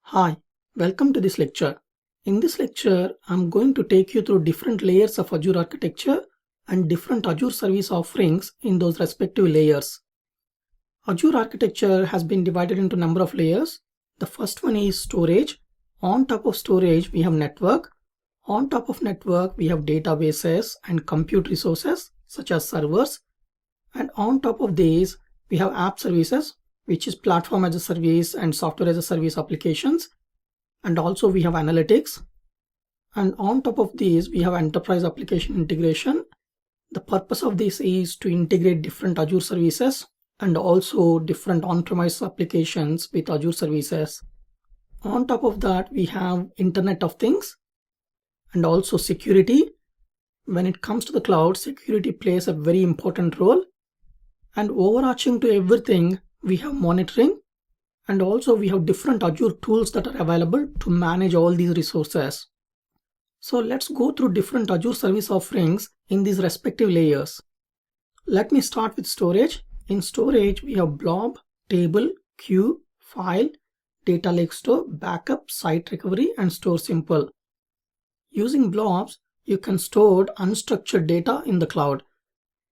Hi, welcome to this lecture. In this lecture, I'm going to take you through different layers of Azure Architecture and different Azure service offerings in those respective layers. Azure Architecture has been divided into a number of layers. The first one is storage. On top of storage, we have network. On top of network, we have databases and compute resources such as servers. And on top of these, we have app services, which is platform as a service and software as a service applications. And also we have analytics. And on top of these, we have enterprise application integration. The purpose of this is to integrate different Azure services and also different on-premise applications with Azure services. On top of that, we have Internet of Things and also security. When it comes to the cloud, security plays a very important role. And overarching to everything, we have monitoring, and also we have different Azure tools that are available to manage all these resources. So let's go through different Azure service offerings in these respective layers. Let me start with storage. In storage, we have blob, table, queue, file, data lake store, backup, site recovery, and store simple. Using blobs, you can store unstructured data in the cloud.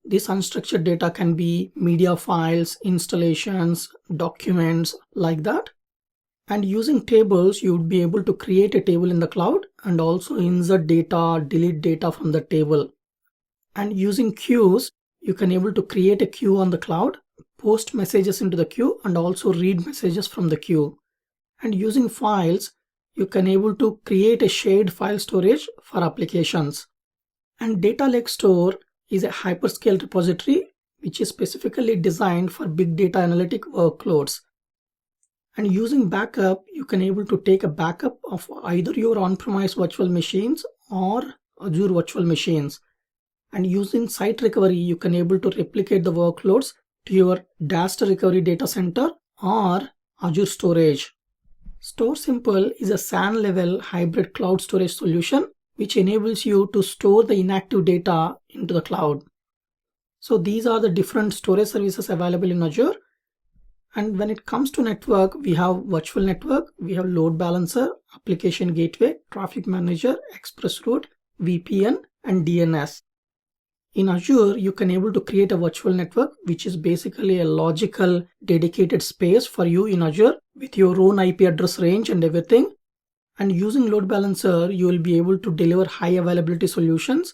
This unstructured data can be media files, installations, documents, like that. And using tables, you would be able to create a table in the cloud and also insert data, delete data from the table. And using queues, you can able to create a queue on the cloud, post messages into the queue, and also read messages from the queue. And using files, you can able to create a shared file storage for applications. And data lake store is a hyperscale repository which is specifically designed for big data analytic workloads. And using backup, you can able to take a backup of either your on-premise virtual machines or Azure virtual machines. And using site recovery, you can able to replicate the workloads to your disaster recovery data center or Azure storage. Store Simple is a SAN level hybrid cloud storage solution which enables you to store the inactive data into the cloud. So these are the different storage services available in Azure. And when it comes to network, we have virtual network, we have load balancer, application gateway, traffic manager, express route, VPN, and DNS. In Azure, you can able to create a virtual network, which is basically a logical dedicated space for you in Azure with your own IP address range and everything. And using load balancer, you will be able to deliver high availability solutions.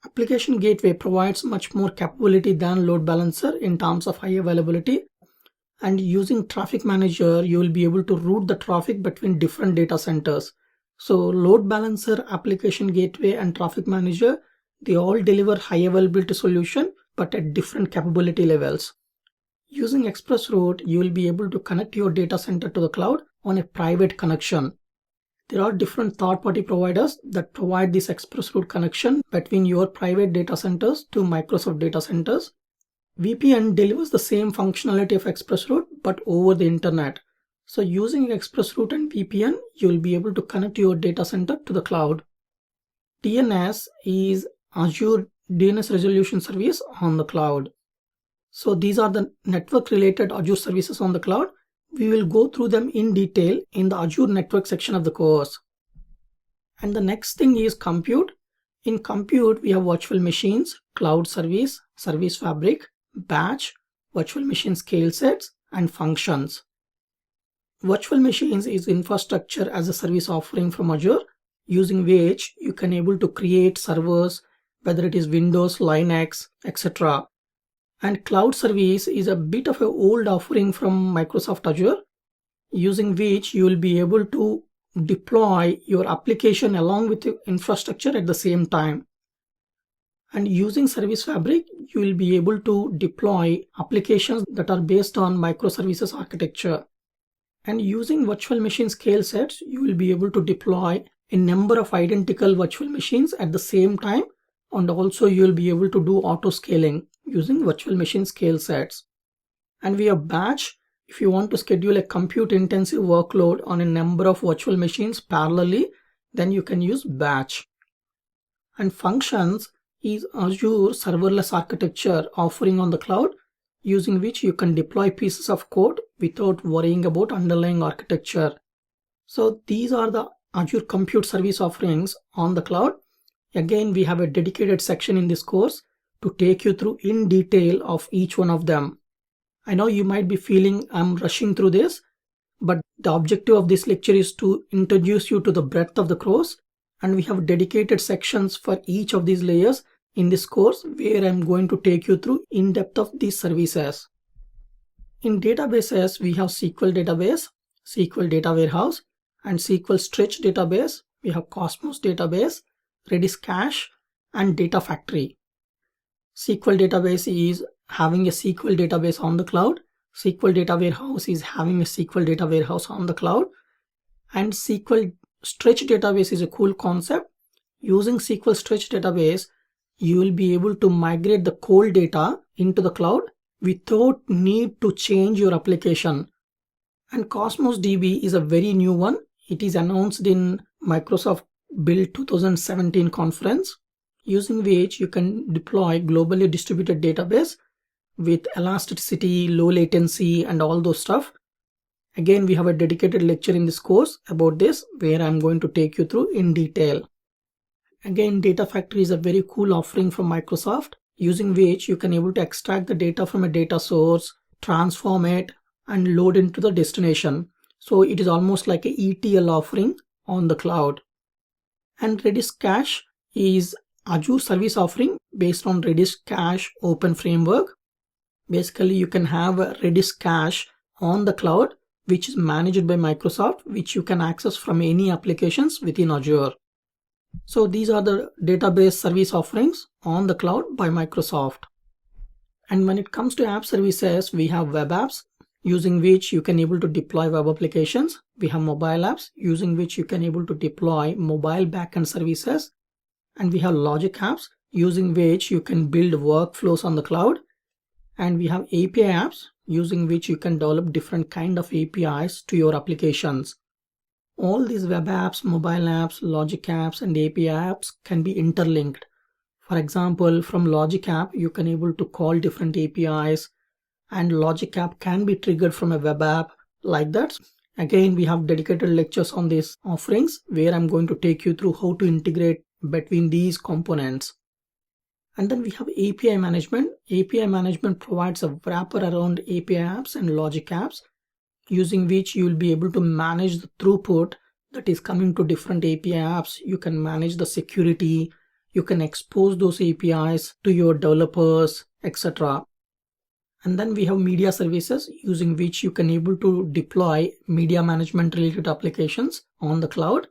Application gateway provides much more capability than load balancer in terms of high availability. And using traffic manager, you will be able to route the traffic between different data centers. So load balancer, application gateway, and traffic manager, they all deliver high availability solution, but at different capability levels. Using express route, you will be able to connect your data center to the cloud on a private connection. There are different third-party providers that provide this express route connection between your private data centers to Microsoft data centers. VPN delivers the same functionality of express route but over the internet. So using express route and VPN, you will be able to connect your data center to the cloud. DNS is Azure DNS resolution service on the cloud. So these are the network-related Azure services on the cloud. We will go through them in detail in the Azure network section of the course. And the next thing is compute. In compute, we have virtual machines, cloud service, service fabric, batch, virtual machine scale sets, and functions. Virtual machines is infrastructure as a service offering from Azure, using which you can able to create servers, whether it is Windows, Linux, etc. And cloud service is a bit of an old offering from Microsoft Azure, using which you will be able to deploy your application along with your infrastructure at the same time. And using Service Fabric, you will be able to deploy applications that are based on microservices architecture. And using virtual machine scale sets, you will be able to deploy a number of identical virtual machines at the same time, and also you will be able to do auto scaling using virtual machine scale sets. And we have batch. If you want to schedule a compute intensive workload on a number of virtual machines parallelly, then you can use batch. And functions is Azure serverless architecture offering on the cloud, using which you can deploy pieces of code without worrying about underlying architecture. So these are the Azure Compute Service offerings on the cloud. Again, we have a dedicated section in this course to take you through in detail of each one of them. I know you might be feeling I'm rushing through this, but the objective of this lecture is to introduce you to the breadth of the course, and we have dedicated sections for each of these layers in this course where I'm going to take you through in depth of these services. In databases, we have SQL database, SQL data warehouse, and SQL stretch database. We have Cosmos database, Redis cache, and data factory. SQL database is having a SQL database on the cloud. SQL data warehouse is having a SQL data warehouse on the cloud. And SQL stretch database is a cool concept. Using SQL stretch database, you will be able to migrate the cold data into the cloud without need to change your application. And Cosmos DB is a very new one. It is announced in Microsoft Build 2017 conference, using which you can deploy globally distributed database with elasticity, low latency, and all those stuff. Again, we have a dedicated lecture in this course about this where I'm going to take you through in detail. Again, Data Factory is a very cool offering from Microsoft, using which you can able to extract the data from a data source, transform it, and load into the destination. So it is almost like a ETL offering on the cloud. And Redis cache is Azure service offering based on Redis cache open framework. Basically, you can have a Redis cache on the cloud, which is managed by Microsoft, which you can access from any applications within Azure. So these are the database service offerings on the cloud by Microsoft. And when it comes to app services, we have web apps, using which you can able to deploy web applications. We have mobile apps, using which you can able to deploy mobile backend services. And we have logic apps, using which you can build workflows on the cloud. And we have API apps, using which you can develop different kind of APIs to your applications. All these web apps, mobile apps, logic apps, and API apps can be interlinked. For example, from logic app, you can able to call different APIs, and logic app can be triggered from a web app like that. Again, we have dedicated lectures on these offerings where I'm going to take you through how to integrate between these components. And then we have API management. API management provides a wrapper around API apps and logic apps, using which you will be able to manage the throughput that is coming to different API apps. You can manage the security, you can expose those APIs to your developers, etc. And then we have media services, using which you can able to deploy media management related applications on the cloud.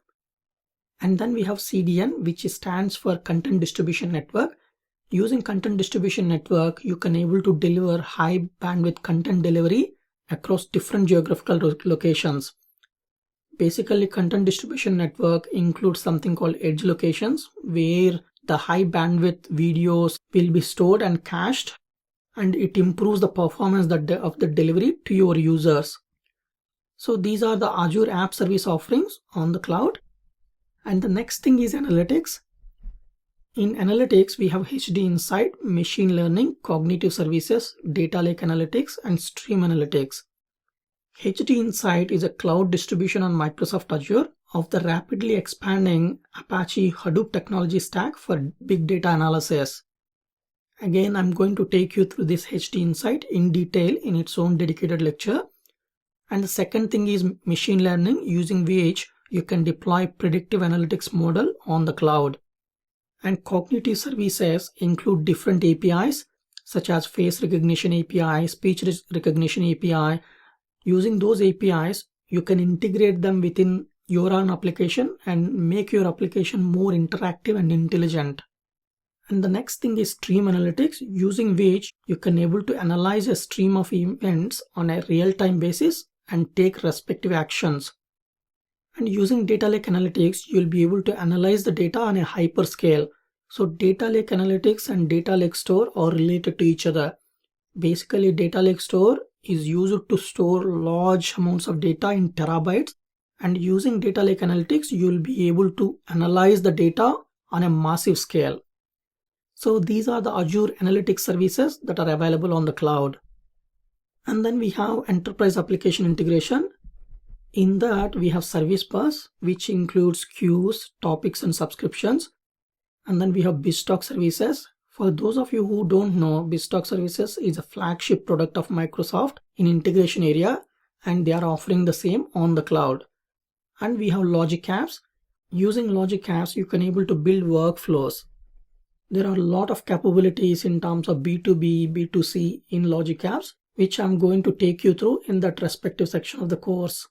And then we have CDN, which stands for Content Distribution Network. Using Content Distribution Network, you can able to deliver high bandwidth content delivery across different geographical locations. Basically, Content Distribution Network includes something called edge locations, where the high bandwidth videos will be stored and cached, and it improves the performance of the delivery to your users. So these are the Azure App Service offerings on the cloud. And the next thing is analytics. In analytics, we have HD Insight, machine learning, cognitive services, data lake analytics, and stream analytics. HD Insight is a cloud distribution on Microsoft Azure of the rapidly expanding Apache Hadoop technology stack for big data analysis. Again, I'm going to take you through this HD Insight in detail in its own dedicated lecture. And the second thing is machine learning, using which you can deploy predictive analytics model on the cloud. And cognitive services include different APIs, such as face recognition API, speech recognition API. Using those APIs, you can integrate them within your own application and make your application more interactive and intelligent. And the next thing is stream analytics, using which you can able to analyze a stream of events on a real-time basis and take respective actions. And using data lake analytics, you'll be able to analyze the data on a hyperscale. So data lake analytics and data lake store are related to each other. Basically, data lake store is used to store large amounts of data in terabytes. And using data lake analytics, you'll be able to analyze the data on a massive scale. So these are the Azure Analytics services that are available on the cloud. And then we have enterprise application integration. In that, we have service bus, which includes queues, topics, and subscriptions. And then we have BizTalk services. For those of you who don't know, BizTalk services is a flagship product of Microsoft in integration area, and they are offering the same on the cloud. And we have Logic Apps. Using Logic Apps, you can able to build workflows. There are a lot of capabilities in terms of B2B, B2C in Logic Apps, which I'm going to take you through in that respective section of the course.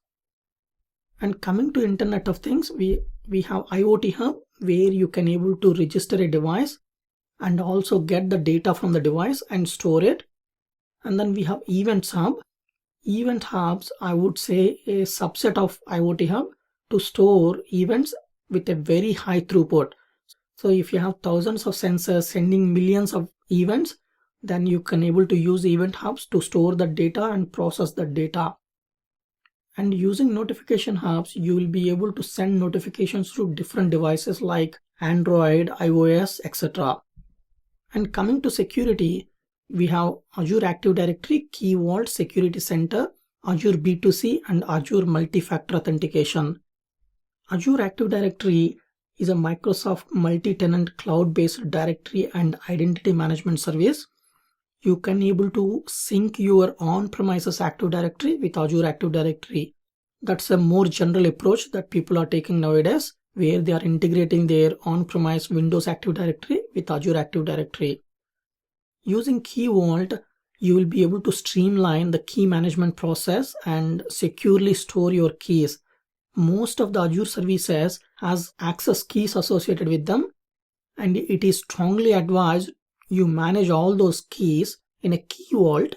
And coming to Internet of Things, we have IoT Hub, where you can able to register a device and also get the data from the device and store it. And then we have Events Hub. Event Hubs, I would say, a subset of IoT Hub to store events with a very high throughput. So if you have thousands of sensors sending millions of events, then you can able to use Event Hubs to store the data and process the data. And using notification hubs, you will be able to send notifications to different devices like Android, iOS, etc. And coming to security, we have Azure Active Directory, Key Vault, Security Center, Azure B2C, and Azure Multi-Factor Authentication. Azure Active Directory is a Microsoft multi-tenant cloud-based directory and identity management service. You can able to sync your on-premises Active Directory with Azure Active Directory. That's a more general approach that people are taking nowadays, where they are integrating their on-premise Windows Active Directory with Azure Active Directory. Using Key Vault, you will be able to streamline the key management process and securely store your keys. Most of the Azure services has access keys associated with them, and it is strongly advised you manage all those keys in a Key Vault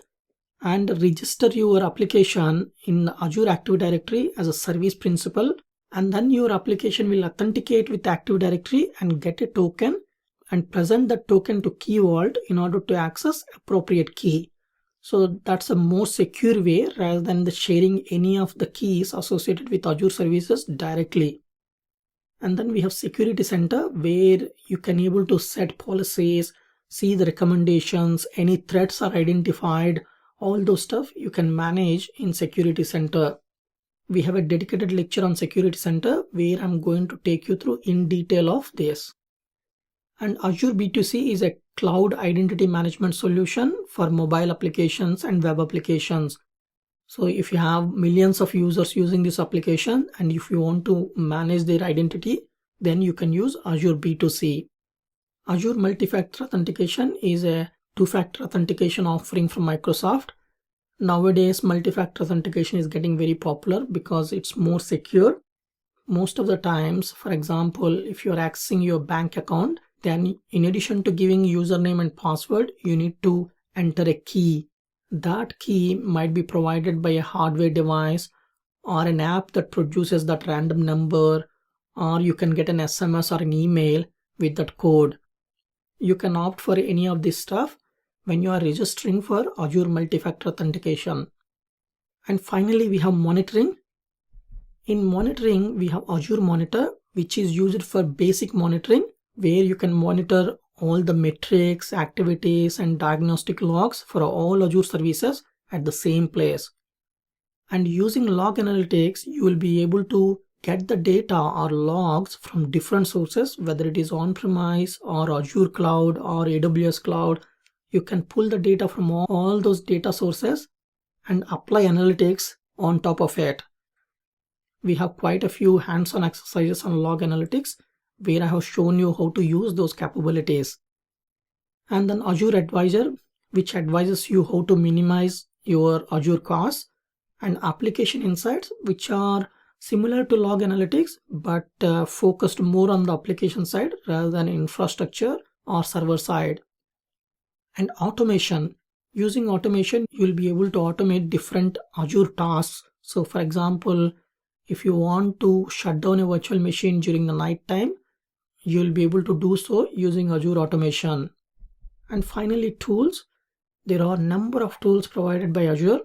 and register your application in Azure Active Directory as a service principal, and then your application will authenticate with Active Directory and get a token and present that token to Key Vault in order to access appropriate key. So that's a more secure way rather than the sharing any of the keys associated with Azure services directly. And then we have Security Center, where you can able to set policies, see the recommendations, any threats are identified, all those stuff you can manage in Security Center. We have a dedicated lecture on Security Center where I'm going to take you through in detail of this. And Azure B2C is a cloud identity management solution for mobile applications and web applications. So if you have millions of users using this application and if you want to manage their identity, then you can use Azure B2C. Azure Multi-Factor Authentication is a two-factor authentication offering from Microsoft. Nowadays, multi-factor authentication is getting very popular because it's more secure. Most of the times, for example, if you're accessing your bank account, then in addition to giving username and password, you need to enter a key. That key might be provided by a hardware device or an app that produces that random number, or you can get an SMS or an email with that code. You can opt for any of this stuff when you are registering for Azure Multi-Factor Authentication. And finally, we have monitoring. In monitoring, we have Azure Monitor, which is used for basic monitoring, where you can monitor all the metrics, activities, and diagnostic logs for all Azure services at the same place. And using log analytics, you will be able to get the data or logs from different sources, whether it is on-premise or Azure Cloud or AWS Cloud. You can pull the data from all those data sources and apply analytics on top of it. We have quite a few hands-on exercises on log analytics where I have shown you how to use those capabilities. And then Azure Advisor, which advises you how to minimize your Azure costs, and Application Insights, which are similar to log analytics but focused more on the application side rather than infrastructure or server side. And automation. Using automation, you'll be able to automate different Azure tasks. So for example, if you want to shut down a virtual machine during the night time, you'll be able to do so using Azure Automation. And finally, tools. There are a number of tools provided by Azure.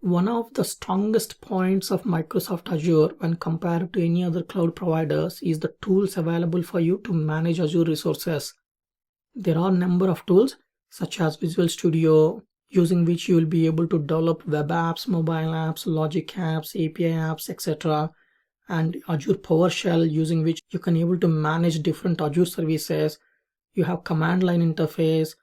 One of the strongest points of Microsoft Azure when compared to any other cloud providers is the tools available for you to manage Azure resources. There are a number of tools such as Visual Studio, using which you will be able to develop web apps, mobile apps, logic apps, API apps, etc. And Azure PowerShell, using which you can able to manage different Azure services. You have command line interface.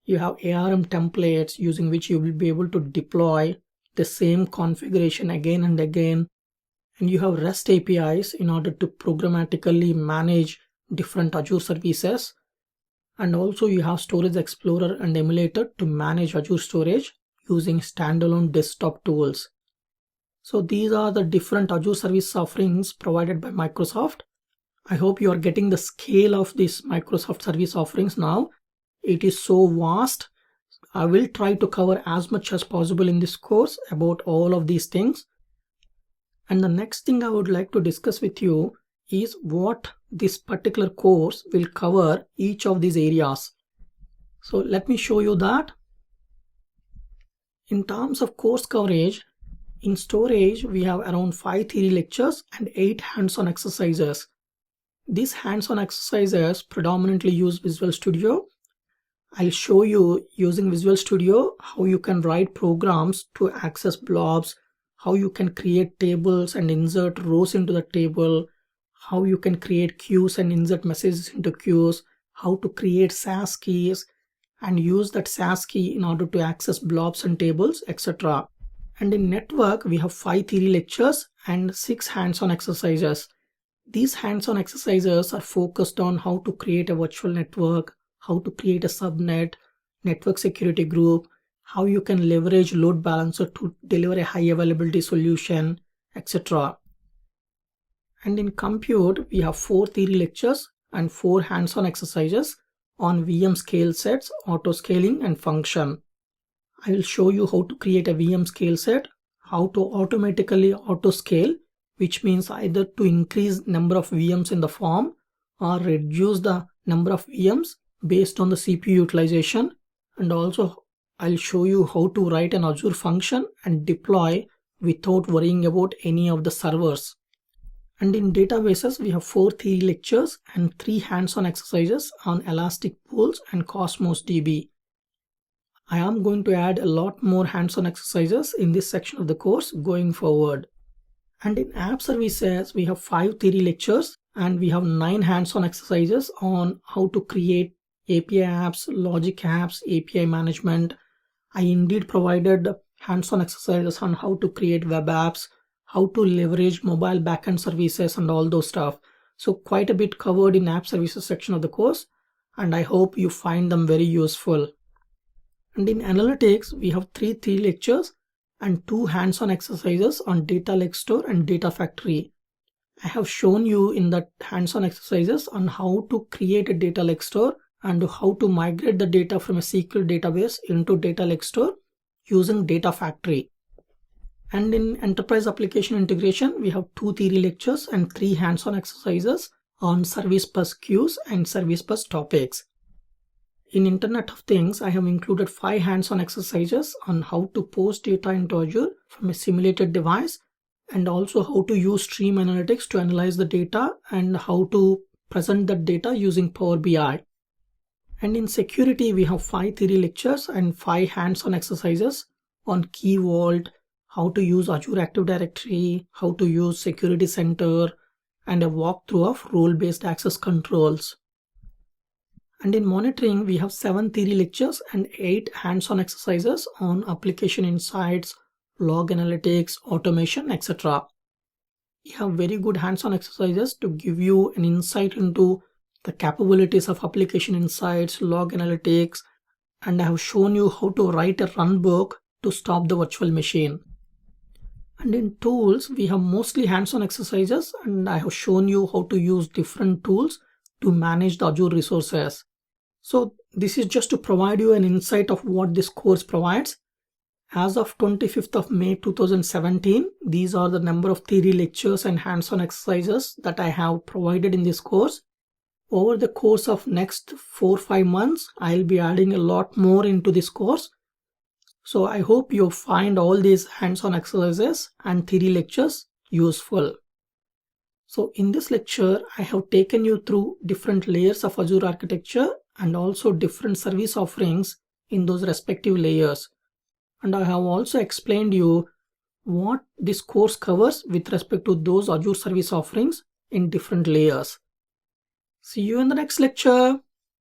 You have ARM templates, using which you will be able to deploy the same configuration again and again. And you have REST APIs in order to programmatically manage different Azure services. And also you have Storage Explorer and Emulator to manage Azure storage using standalone desktop tools. So these are the different Azure service offerings provided by Microsoft. I hope you are getting the scale of these Microsoft service offerings now. It is so vast. I will try to cover as much as possible in this course about all of these things. And the next thing I would like to discuss with you is what this particular course will cover each of these areas. So let me show you that. In terms of course coverage, in storage we have around 5 theory lectures and 8 hands-on exercises. These hands-on exercises predominantly use Visual Studio. I'll show you using Visual Studio how you can write programs to access blobs, how you can create tables and insert rows into the table, how you can create queues and insert messages into queues, how to create SAS keys and use that SAS key in order to access blobs and tables, etc. And in network, we have 5 theory lectures and 6 hands-on exercises. These hands-on exercises are focused on how to create a virtual network, how to create a subnet, network security group, how you can leverage load balancer to deliver a high availability solution, etc. And in compute, we have 4 theory lectures and 4 hands-on exercises on VM scale sets, auto scaling and function. I will show you how to create a VM scale set, how to automatically auto scale, which means either to increase number of VMs in the form or reduce the number of VMs based on the CPU utilization. And also I'll show you how to write an Azure function and deploy without worrying about any of the servers. And in databases, we have 4 theory lectures and 3 hands-on exercises on Elastic Pools and Cosmos DB. I am going to add a lot more hands-on exercises in this section of the course going forward. And in app services, we have 5 theory lectures and we have 9 hands-on exercises on how to create API apps, logic apps, API management. I indeed provided hands-on exercises on how to create web apps, how to leverage mobile backend services and all those stuff. So quite a bit covered in app services section of the course, and I hope you find them very useful. And in analytics, we have 3 theory lectures and 2 hands-on exercises on data lake store and data factory. I have shown you in the hands-on exercises on how to create a data lake store and how to migrate the data from a SQL database into data lake store using data factory. And in enterprise application integration, we have 2 theory lectures and 3 hands-on exercises on service bus queues and service bus topics. In Internet of Things, I have included 5 hands-on exercises on how to post data into Azure from a simulated device, and also how to use Stream Analytics to analyze the data and how to present that data using Power BI. And in security, we have 5 theory lectures and 5 hands-on exercises on Key Vault, how to use Azure Active Directory, how to use Security Center, and a walkthrough of role-based access controls. And in monitoring, we have 7 theory lectures and 8 hands-on exercises on application insights, log analytics, automation, etc. We have very good hands-on exercises to give you an insight into the capabilities of application insights, log analytics, and I have shown you how to write a runbook to stop the virtual machine. And in tools, we have mostly hands-on exercises, and I have shown you how to use different tools to manage the Azure resources. So this is just to provide you an insight of what this course provides. As of 25th of May 2017, these are the number of theory lectures and hands-on exercises that I have provided in this course. Over the course of next 4-5 months, I'll be adding a lot more into this course. So I hope you find all these hands-on exercises and theory lectures useful. So in this lecture, I have taken you through different layers of Azure architecture and also different service offerings in those respective layers. and I have also explained you what this course covers with respect to those Azure service offerings in different layers. See you in the next lecture.